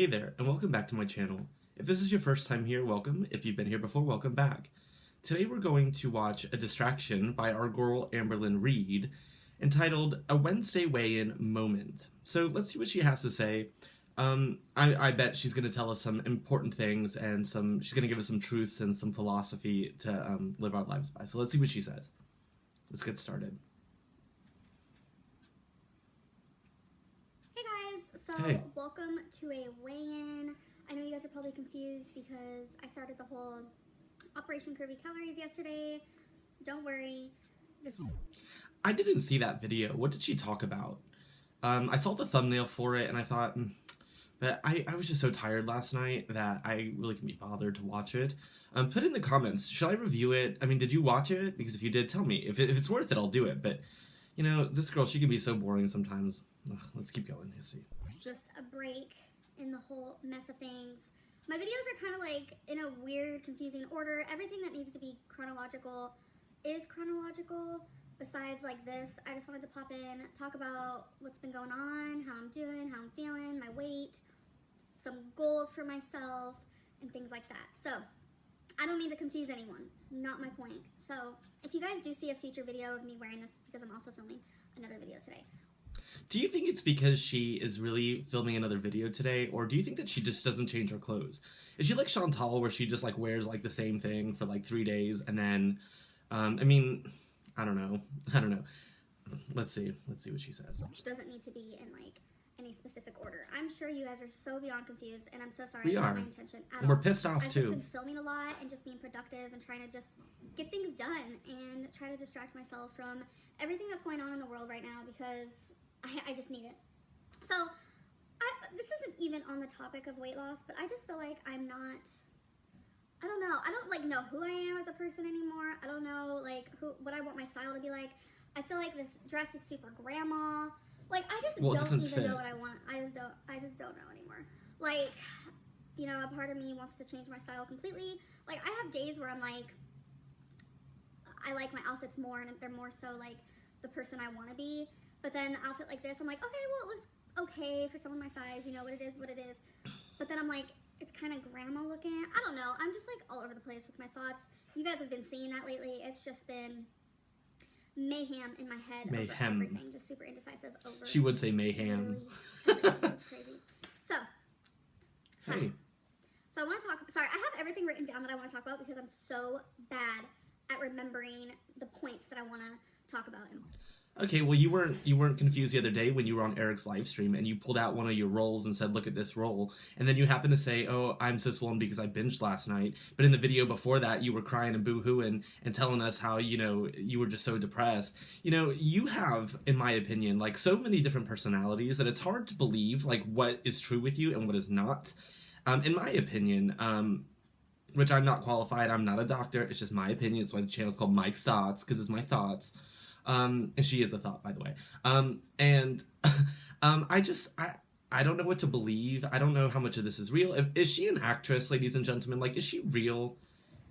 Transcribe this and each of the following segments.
Hey there, and welcome back to my channel. If this is your first time here, welcome. If you've been here before, welcome back. Today we're going to watch a distraction by our girl Amberlynn Reid entitled A Wednesday Weigh-In Moment. So let's see what she has to say. I bet she's going to tell us some important things and she's going to give us some truths and some philosophy to live our lives by. So let's see what she says. Let's get started. So, welcome to a weigh-in. I know you guys are probably confused because I started the whole Operation Curvy Calories yesterday. Don't worry. I didn't see that video. What did she talk about? I saw the thumbnail for it and I thought, but I was just so tired last night that I really couldn't be bothered to watch it. Put in the comments, should I review it? I mean, did you watch it? Because if you did, tell me. If it's worth it, I'll do it. But, you know, this girl, she can be so boring sometimes. Ugh, let's keep going. Let's see. Just a break in the whole mess of things. My videos are kind of like in a weird, confusing order. Everything that needs to be chronological is chronological. Besides like this, I just wanted to pop in, talk about what's been going on, how I'm doing, how I'm feeling, my weight, some goals for myself, and things like that. So, I don't mean to confuse anyone. Not my point. So, if you guys do see a future video of me wearing this, because I'm also filming another video today. Do you think it's because she is really filming another video today, or do you think that she just doesn't change her clothes? Is she like Chantal, where she just like wears like the same thing for like 3 days, and then, I mean, I don't know. Let's see what she says. Which doesn't need to be in like any specific order. I'm sure you guys are so beyond confused, and I'm so sorry. We are. Not my intention at all. We're pissed off I've too. Just been filming a lot and just being productive and trying to just get things done and try to distract myself from everything that's going on in the world right now because I just need it. So, this isn't even on the topic of weight loss, but I just feel like I don't know. I don't like know who I am as a person anymore. I don't know like what I want my style to be like. I feel like this dress is super grandma. Like I just don't even know what I want. I just don't know anymore. Like, you know, a part of me wants to change my style completely. Like I have days where I'm like, I like my outfits more and they're more so like the person I want to be. But then an outfit like this, I'm like, okay, well, it looks okay for someone my size. You know, what it is. But then I'm like, it's kind of grandma looking. I don't know. I'm just like all over the place with my thoughts. You guys have been seeing that lately. It's just been mayhem in my head. Mayhem. Over everything. Just super indecisive over. She would say mayhem. It's crazy. So. Hey. So I want to talk. Sorry, I have everything written down that I want to talk about because I'm so bad at remembering the points that I want to talk about. Okay, well, you weren't confused the other day when you were on Eric's live stream and you pulled out one of your rolls and said, look at this roll. And then you happened to say, oh, I'm so swollen because I binged last night. But in the video before that, you were crying and boo-hooing and telling us how, you know, you were just so depressed. You know, you have, in my opinion, like so many different personalities that it's hard to believe, like, what is true with you and what is not. In my opinion, which I'm not qualified, I'm not a doctor, it's just my opinion. It's why the channel's called Mike's Thoughts, because it's my thoughts. And she is a thought, by the way. I don't know what to believe. I don't know how much of this is real. Is she an actress, ladies and gentlemen? Like, is she real?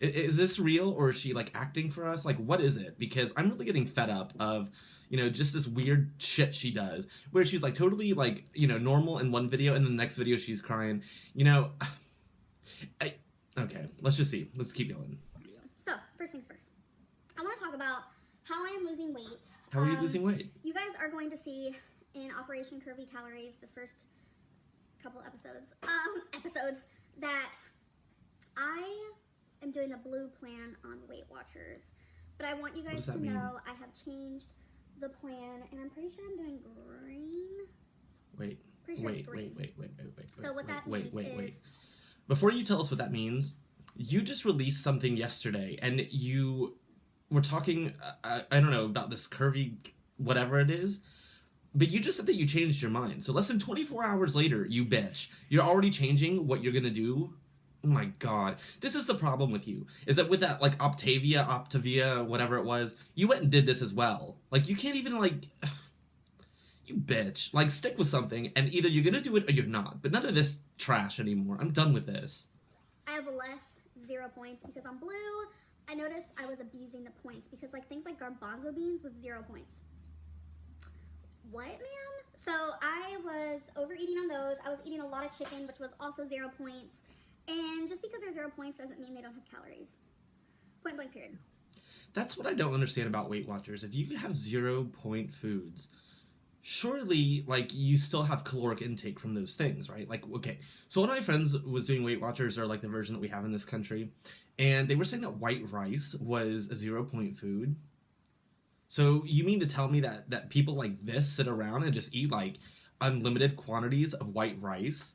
Is this real, or is she, like, acting for us? Like, what is it? Because I'm really getting fed up of, you know, just this weird shit she does, where she's, like, totally, like, you know, normal in one video, and the next video she's crying. You know, okay, let's just see. Let's keep going. So, first things first. I want to talk about how I am losing weight. How are you losing weight? You guys are going to see in Operation Curvy Calories, the first couple episodes, that I am doing the blue plan on Weight Watchers. But I want you guys to know I have changed the plan, and I'm pretty sure I'm doing green. Wait. So what that means is... Before you tell us what that means, you just released something yesterday, and you were talking, I don't know, about this curvy whatever it is, but you just said that you changed your mind. So less than 24 hours later, you bitch. You're already changing what you're gonna do? Oh my god. This is the problem with you, is that with that, like, Optavia, whatever it was, you went and did this as well. Like, you can't even, like... You bitch. Like, stick with something, and either you're gonna do it or you're not. But none of this trash anymore. I'm done with this. I have less 0 points because I'm blue. I noticed I was abusing the points because like things like garbanzo beans was 0 points. what, ma'am? So I was overeating on those. I was eating a lot of chicken, which was also 0 points. And just because they're 0 points doesn't mean they don't have calories. Point blank period. That's what I don't understand about Weight Watchers. If you have 0-point foods, surely, like, you still have caloric intake from those things, right? Like, okay, so one of my friends was doing Weight Watchers, or like the version that we have in this country, and they were saying that white rice was a 0-point food. So you mean to tell me that people like this sit around and just eat, like, unlimited quantities of white rice?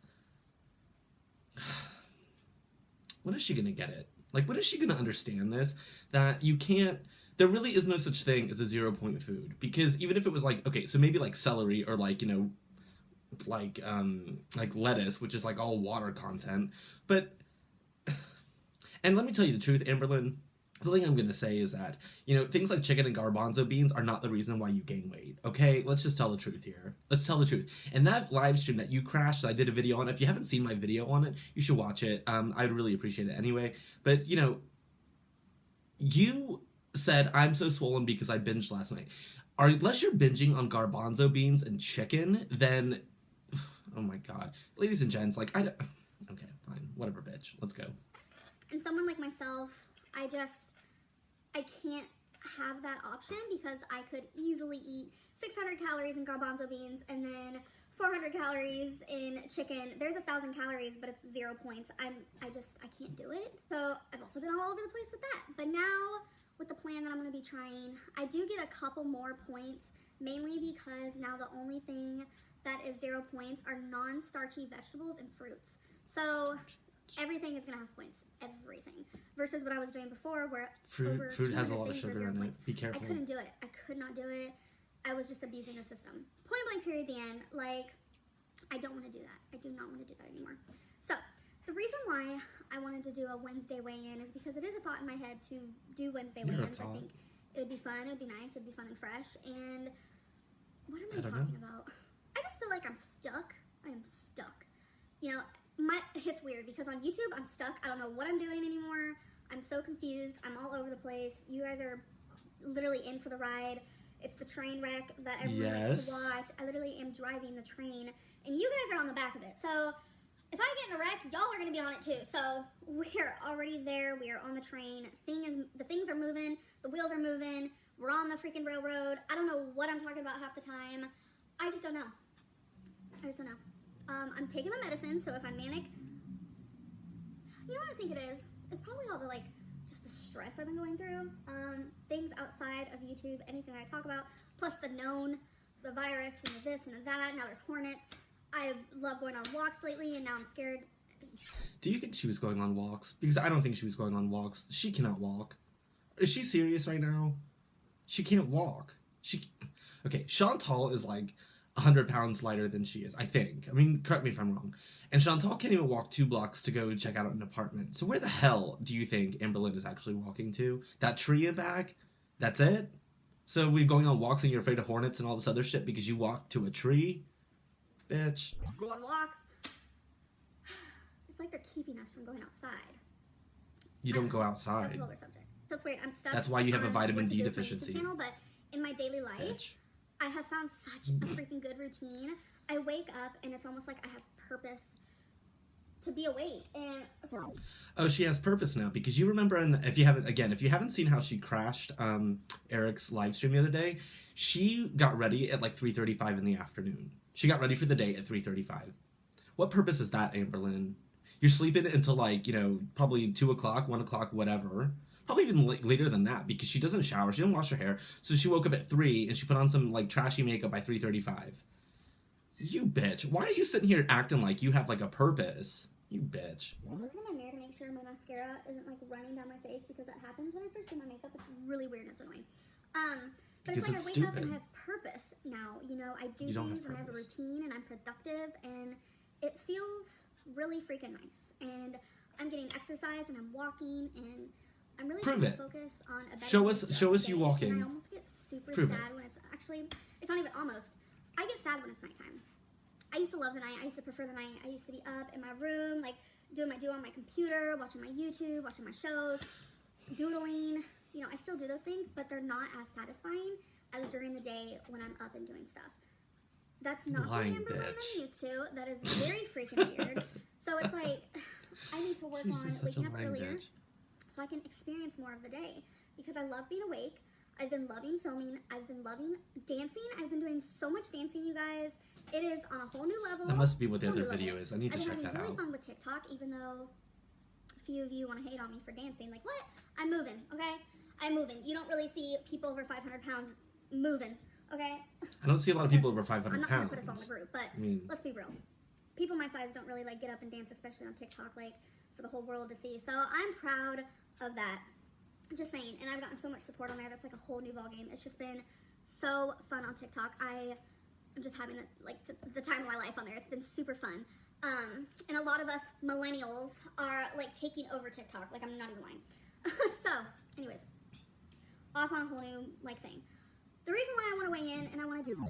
When is she gonna get it? Like, when is she gonna understand this? That you can't... There really is no such thing as a 0-point food. Because even if it was like... Okay, so maybe like celery or like, you know... Like lettuce, which is like all water content. But... And let me tell you the truth, Amberlynn. The thing I'm going to say is that, you know, things like chicken and garbanzo beans are not the reason why you gain weight, okay? Let's just tell the truth here. Let's tell the truth. And that live stream that you crashed, I did a video on it. If you haven't seen my video on it, you should watch it. I'd really appreciate it anyway. But, you know, you said, I'm so swollen because I binged last night. Unless you're binging on garbanzo beans and chicken, then... Oh my god. Ladies and gents, like, okay, fine. Whatever, bitch. Let's go. And someone like myself, I can't have that option because I could easily eat 600 calories in garbanzo beans and then 400 calories in chicken. There's 1,000 calories, but it's 0 points. I can't do it. So I've also been all over the place with that. But now, with the plan that I'm going to be trying, I do get a couple more points, mainly because now the only thing that is 0 points are non-starchy vegetables and fruits. So everything is going to have points. Everything. Versus what I was doing before, where fruit has a lot of sugar in it. Be careful. I couldn't do it. I could not do it. I was just abusing the system. Point blank period, the end. Like, I don't want to do that. I do not want to do that anymore. So, the reason why I wanted to do a Wednesday weigh-in is because it is a thought in my head to do Wednesday weigh-ins. I think it would be fun. It would be nice. It would be fun and fresh. And what am I talking about? I just feel like I'm stuck. I am stuck. You know, it's weird because on YouTube I'm stuck. I don't know what I'm doing anymore. I'm so confused. I'm all over the place. You guys are literally in for the ride. It's the train wreck that everyone likes to watch. I literally am driving the train and you guys are on the back of it. So if I get in a wreck, y'all are going to be on it too. So we're already there. We are on the train. The things are moving. The wheels are moving. We're on the freaking railroad. I don't know what I'm talking about half the time. I just don't know. I'm taking my medicine, so if I'm manic, you know what I think it is? It's probably all the, like, just the stress I've been going through. Things outside of YouTube, anything I talk about, plus the known, the virus, and the this and the that. Now there's hornets. I love going on walks lately, and now I'm scared. Do you think she was going on walks? Because I don't think she was going on walks. She cannot walk. Is she serious right now? She can't walk. Okay, Chantal is like 100 pounds lighter than she is, I think. I mean, correct me if I'm wrong. And Chantal can't even walk 2 blocks to go check out an apartment. So where the hell do you think Amberlynn is actually walking to? That tree and back? That's it? So we're going on walks and you're afraid of hornets and all this other shit because you walked to a tree? Bitch. Go on walks. It's like they're keeping us from going outside. You don't go outside. That's another subject. So it's weird. I'm stuck. That's why you have a vitamin D deficiency. Channel, but in my daily life, Bitch. I have found such a freaking good routine. I wake up and it's almost like I have purpose to be awake. And oh, she has purpose now because you remember, if you haven't seen how she crashed Eric's live stream the other day, she got ready at like 3:35 in the afternoon. She got ready for the day at 3:35. What purpose is that, Amberlynn? You're sleeping until like, probably 2 o'clock, 1 o'clock, whatever. Probably even later than that because she doesn't shower. She doesn't wash her hair. So she woke up at 3 and she put on some like trashy makeup by 3:35. You bitch. Why are you sitting here acting like you have like a purpose? You bitch. I'm looking in my mirror to make sure my mascara isn't like running down my face because that happens when I first do my makeup. It's really weird and it's annoying. But it's like I wake up and I have purpose now. I do things and I have a routine and I'm productive and it feels really freaking nice. And I'm getting exercise and I'm walking and I'm really trying to focus on a better Show us you walking. And I almost get super sad when it's not even almost. I get sad when it's nighttime. I used to love the night. I used to prefer the night. I used to be up in my room, like doing my on my computer, watching my YouTube, watching my shows, doodling. I still do those things, but they're not as satisfying as during the day when I'm up and doing stuff. That's not Lying the Amberlynn bitch. I'm used to. That is very freaking weird. So it's like, I need to work She's on just such a waking up lying earlier bitch. so I can experience more of the day. Because I love being awake. I've been loving filming. I've been loving dancing. I've been doing so much dancing, you guys. It is on a whole new level. That must be what the Whole other new level. video is. I need to I've check been that having really out. fun with TikTok, even though a few of you want to hate on me for dancing. Like, what? I'm moving, okay? I'm moving. You don't really see people over 500 pounds moving, okay? I don't see a lot of people over 500 I'm not pounds. going to put us on the group, but I mean, let's be real. People my size don't really like get up and dance, especially on TikTok, like for the whole world to see. So I'm proud of that. Just saying, and I've gotten so much support on there. That's like a whole new ball game. It's just been so fun on TikTok. I'm just having the time of my life on there. It's been super fun. And a lot of us millennials are like taking over TikTok. Like, I'm not even lying. So, anyways, off on a whole new like thing. The reason why I want to weigh in and I want to do.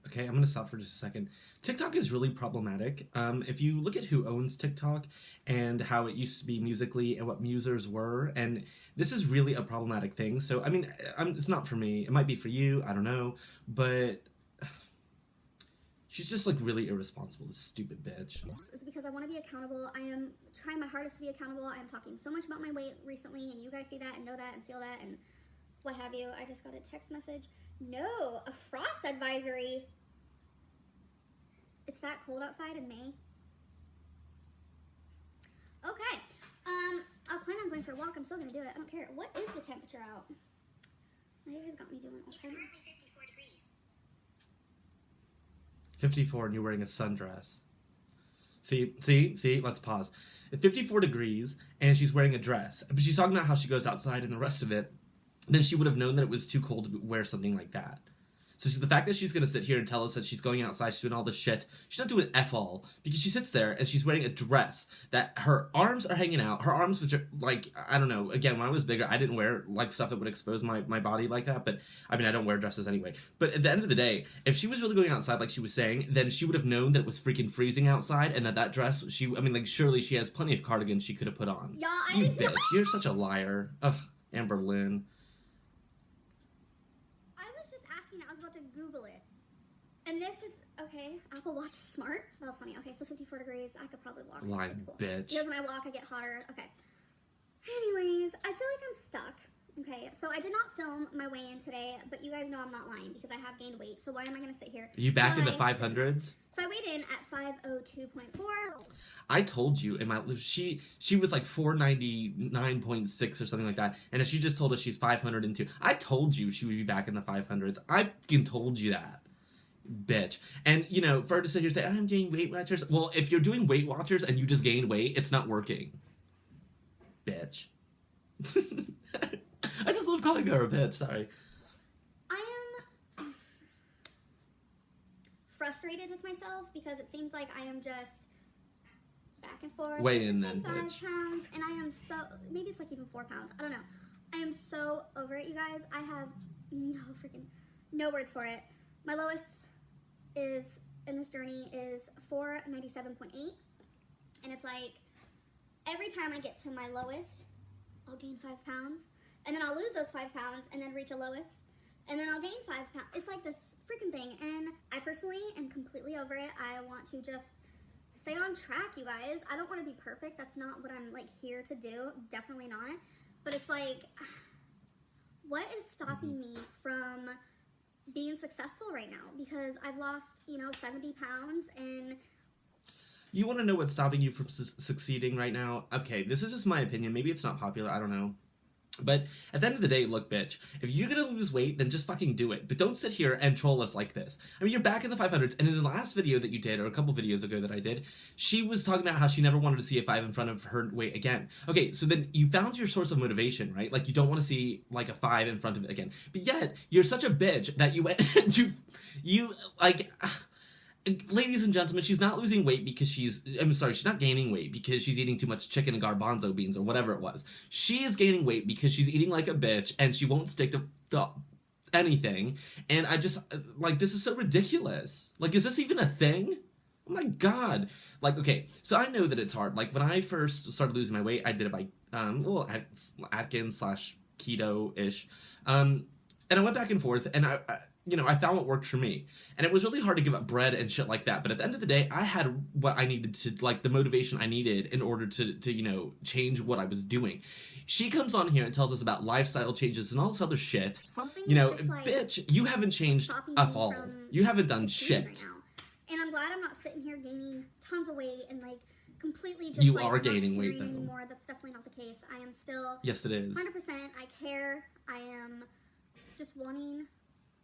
okay, I'm going to stop for just a second. TikTok is really problematic. If you look at who owns TikTok and how it used to be Musically and what musers were, and this is really a problematic thing. So, I mean, it's not for me. It might be for you. I don't know. But she's just like really irresponsible, this stupid bitch. Is because I want to be accountable. I am trying my hardest to be accountable. I am talking so much about my weight recently, and you guys see that and know that and feel that and what have you. I just got a text message. No, a frost advisory. It's that cold outside in May. Okay. I was planning on going for a walk. I'm still gonna do it. I don't care. What is the temperature out? Now you guys got me doing all It's kinds currently 54 degrees. 54 and you're wearing a sundress. See, let's pause. At 54 degrees and she's wearing a dress. But she's talking about how she goes outside and the rest of it. Then she would have known that it was too cold to wear something like that. So the fact that she's going to sit here and tell us that she's going outside, she's doing all this shit, she's not doing F all. Because she sits there and she's wearing a dress that her arms are hanging out. Her arms, which are like, I don't know. Again, when I was bigger, I didn't wear like stuff that would expose my body like that. But I mean, I don't wear dresses anyway. But at the end of the day, if she was really going outside like she was saying, then she would have known that it was freaking freezing outside and that dress, surely she has plenty of cardigans she could have put on. Y'all, I You didn't know. bitch. You're such a liar. Ugh, Amberlynn. I was just asking. I was about to Google it. And this just, okay, Apple Watch is smart. That was funny. Okay, so 54 degrees. I could probably walk. Lying It's cool. bitch. Because when I walk, I get hotter. Okay. Anyways, I feel like I'm stuck. Okay, so I did not film my weigh-in today, but you guys know I'm not lying because I have gained weight. So why am I going to sit here? Are you back in the Lie. 500s? So I weighed in at 502.4. I told you in my she was like 499.6 or something like that, and she just told us she's 502. I told you she would be back in the 500s. I fucking told you that, bitch. And you know, for her to sit here and say I'm doing Weight Watchers, well, if you're doing Weight Watchers and you just gain weight, it's not working, bitch. I just love calling her a bitch. Sorry. I am frustrated with myself because it seems like I am just back and forth. Weigh with in the then, same 5 bitch. pounds, and I am so, maybe it's like even 4 pounds. I don't know. I am so over it, you guys. I have no words for it. My lowest is in this journey is 497.8, and it's like every time I get to my lowest, I'll gain 5 pounds, and then I'll lose those 5 pounds, and then reach a lowest, and then I'll gain 5 pounds. It's like this freaking thing, and I personally am completely over it. I want to just stay on track, you guys. I don't want to be perfect. That's not what I'm like here to do. Definitely not. But it's like, what is stopping me from being successful right now? Because I've lost, 70 pounds, and You want to know what's stopping you from succeeding right now? Okay, this is just my opinion. Maybe it's not popular. I don't know. But at the end of the day, look, bitch, if you're going to lose weight, then just fucking do it. But don't sit here and troll us like this. I mean, you're back in the 500s. And in the last video that you did, or a couple videos ago that I did, she was talking about how she never wanted to see a 5 in front of her weight again. Okay, so then you found your source of motivation, right? Like, you don't want to see, like, a 5 in front of it again. But yet, you're such a bitch that you went and ladies and gentlemen, she's not losing weight because she's not gaining weight because she's eating too much chicken and garbanzo beans or whatever it was. She is gaining weight because she's eating like a bitch and she won't stick to anything. And I just, this is so ridiculous. Like, is this even a thing? Oh my God. Like, okay, so I know that it's hard. Like, when I first started losing my weight, I did it by, Atkins / keto-ish. And I went back and forth, and you know, I found what worked for me. And it was really hard to give up bread and shit like that. But at the end of the day, I had what I needed to, like, the motivation I needed in order to you know, change what I was doing. She comes on here and tells us about lifestyle changes and all this other shit. Something You know, that's just, like, bitch, you haven't changed stopping a me fall. from You haven't done succeeding shit. right now. And I'm glad I'm not sitting here gaining tons of weight and, like, completely just, You like, are not gaining weight, caring though. anymore. That's definitely not the case. I am still Yes, it is. 100%. I care. I am just wanting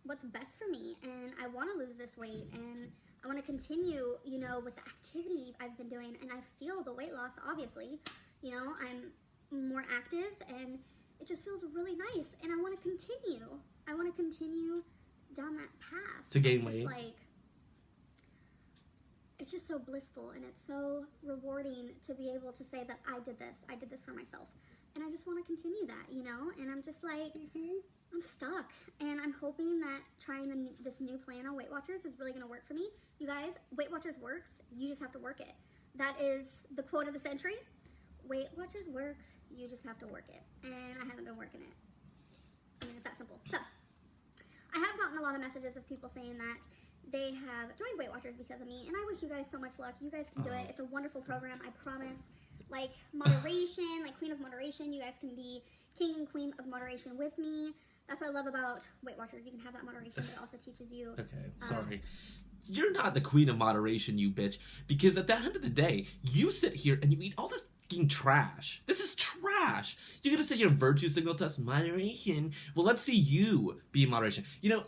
what's best for me, and I want to lose this weight, and I want to continue, you know, with the activity I've been doing, and I feel the weight loss, obviously. You know, I'm more active, and it just feels really nice, and I want to continue. I want to continue down that path. To gain Just, weight. like, it's just so blissful, and it's so rewarding to be able to say that I did this for myself. And I just want to continue that, you know? And I'm just like, I'm stuck. And I'm hoping that trying this new plan on Weight Watchers is really going to work for me. You guys, Weight Watchers works. You just have to work it. That is the quote of the century. Weight Watchers works. You just have to work it. And I haven't been working it. I mean, it's that simple. So, I have gotten a lot of messages of people saying that they have joined Weight Watchers because of me. And I wish you guys so much luck. You guys can do it. It's a wonderful program. I promise. Like moderation, like queen of moderation. You guys can be king and queen of moderation with me. That's what I love about Weight Watchers. You can have that moderation, but it also teaches you. Okay, sorry. You're not the queen of moderation, you bitch. Because at the end of the day, you sit here and you eat all this fucking trash. This is trash. You're gonna say your virtue signal to us, moderation. Well, let's see you be in moderation. You know,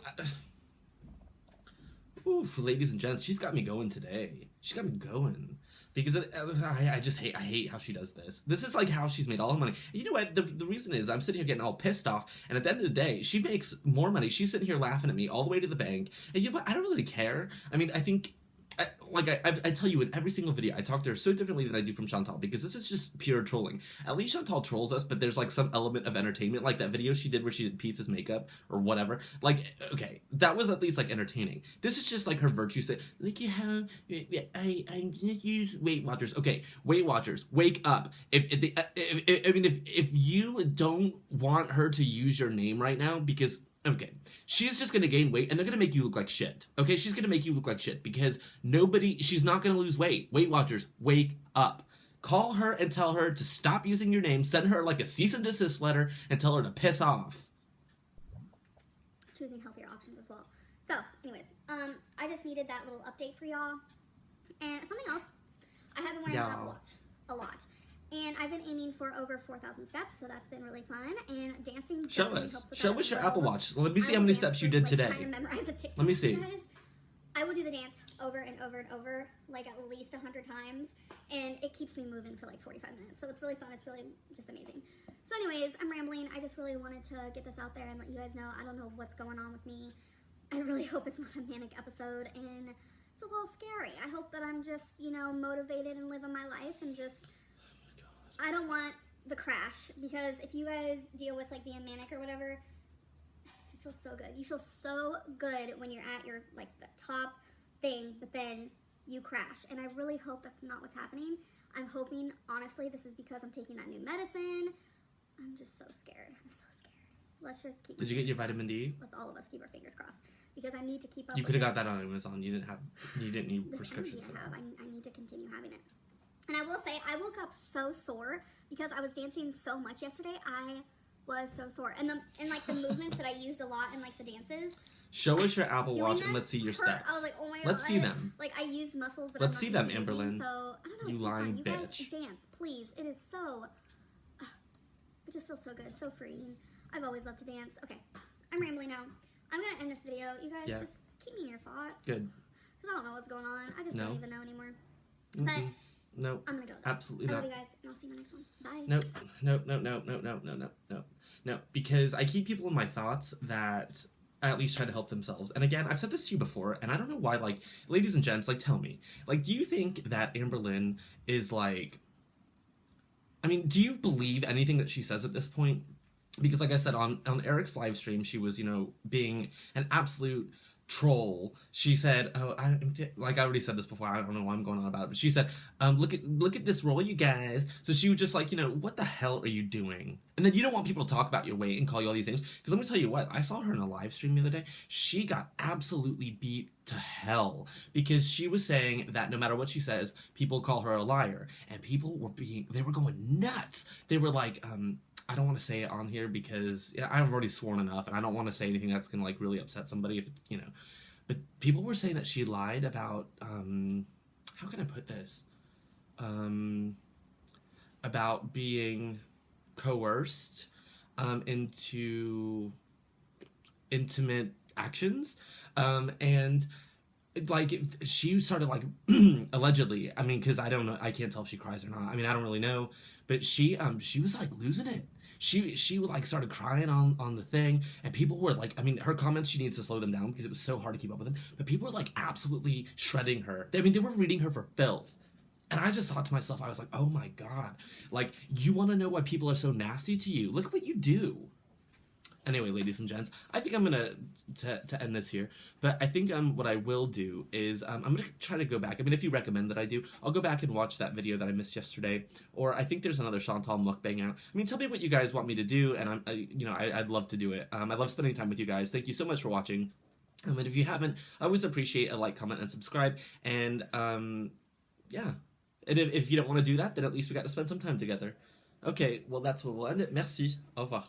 oof, ladies and gents, she's got me going today. She's got me going. Because I just hate how she does this. This is like how she's made all her money. You know what? The reason is I'm sitting here getting all pissed off, and at the end of the day, she makes more money. She's sitting here laughing at me all the way to the bank. And you know what? I don't really care. I mean, I think, I tell you in every single video, I talk to her so differently than I do from Chantal, because this is just pure trolling. At least Chantal trolls us, but there's like some element of entertainment, like that video she did where she did Pete's makeup or whatever. Like, okay, that was at least like entertaining. This is just like her virtue say, like, yeah, I'm gonna use Weight Watchers. Okay, Weight Watchers, wake up. If you don't want her to use your name right now, because okay, she's just gonna gain weight and they're gonna make you look like shit. Okay, she's gonna make you look like shit because she's not gonna lose weight. Weight Watchers, wake up. Call her and tell her to stop using your name. Send her like a cease and desist letter and tell her to piss off. Choosing healthier options as well. So, anyways, I just needed that little update for y'all. And something else, I have been wearing an Apple Watch a lot. And I've been aiming for over 4,000 steps, so that's been really fun. And dancing Show definitely us. helps with Show that us as your well. Apple Watch. Let me see how I many dance steps you with, did today. Trying to memorize a TikTok. Let me see. Guys, I will do the dance over and over and over, like at least 100 times, and it keeps me moving for like 45 minutes. So it's really fun. It's really just amazing. So anyways, I'm rambling. I just really wanted to get this out there and let you guys know I don't know what's going on with me. I really hope it's not a manic episode, and it's a little scary. I hope that I'm just, you know, motivated and living my life and just, I don't want the crash, because if you guys deal with like being manic or whatever, it feels so good. You feel so good when you're at your like the top thing, but then you crash. And I really hope that's not what's happening. I'm hoping, honestly, this is because I'm taking that new medicine. I'm just so scared. I'm so scared. Let's just keep. Did you get your vitamin D? Let's all of us keep our fingers crossed, because I need to keep up. You could have got that on Amazon. You didn't need this prescription energy for I have. that. I need to continue having it. And I will say, I woke up so sore because I was dancing so much yesterday. I was so sore. And like the movements that I used a lot in like the dances. Show us your Apple doing Watch them and let's see your hurt. steps. I was like, oh my god. Let's see them. Like I used muscles that Let's I'm see not them, used to using, Amberlynn. So I don't know. You it's lying fun. You guys bitch. dance, please. It is so. It just feels so good, so freeing. I've always loved to dance. Okay, I'm rambling now. I'm gonna end this video. You guys just keep me in your thoughts. Good. Because I don't know what's going on. I just don't even know anymore. Mm-mm. But Nope. I'm gonna go. Though. Absolutely I not. love you guys, and I'll see you in the next one. Bye. No. Because I keep people in my thoughts that I at least try to help themselves. And again, I've said this to you before, and I don't know why, like, ladies and gents, like, tell me. Like, do you think that Amberlynn is, like... I mean, do you believe anything that she says at this point? Because, like I said, on Eric's live stream, she was, you know, being an absolute troll. She said, "Oh, like I already said this before. I don't know why I'm going on about it, but she said, look at this roll, you guys." So she was just like, what the hell are you doing? And then you don't want people to talk about your weight and call you all these names, because let me tell you what, I saw her in a live stream the other day. She got absolutely beat to hell because she was saying that no matter what she says, people call her a liar, and people they were going nuts. They were like, I don't want to say it on here because I've already sworn enough, and I don't want to say anything that's gonna like really upset somebody if it's, But people were saying that she lied about how can I put this? About being coerced into intimate actions, and like she started like allegedly. I mean, because I don't know, I can't tell if she cries or not. I mean, I don't really know, but she was like losing it. She like started crying on the thing, and people were like, I mean, her comments, she needs to slow them down because it was so hard to keep up with them. But people were like absolutely shredding her. I mean, they were reading her for filth. And I just thought to myself, I was like, oh my God, like, you want to know why people are so nasty to you? Look at what you do. Anyway, ladies and gents, I think I'm gonna to end this here. But I think what I will do is I'm gonna try to go back. I mean, if you recommend that I do, I'll go back and watch that video that I missed yesterday. Or I think there's another Chantal mukbang out. I mean, tell me what you guys want me to do, and I'd love to do it. I love spending time with you guys. Thank you so much for watching. And if you haven't, I always appreciate a like, comment, and subscribe. And yeah. And if you don't want to do that, then at least we got to spend some time together. Okay, well, that's where we'll end it. Merci. Au revoir.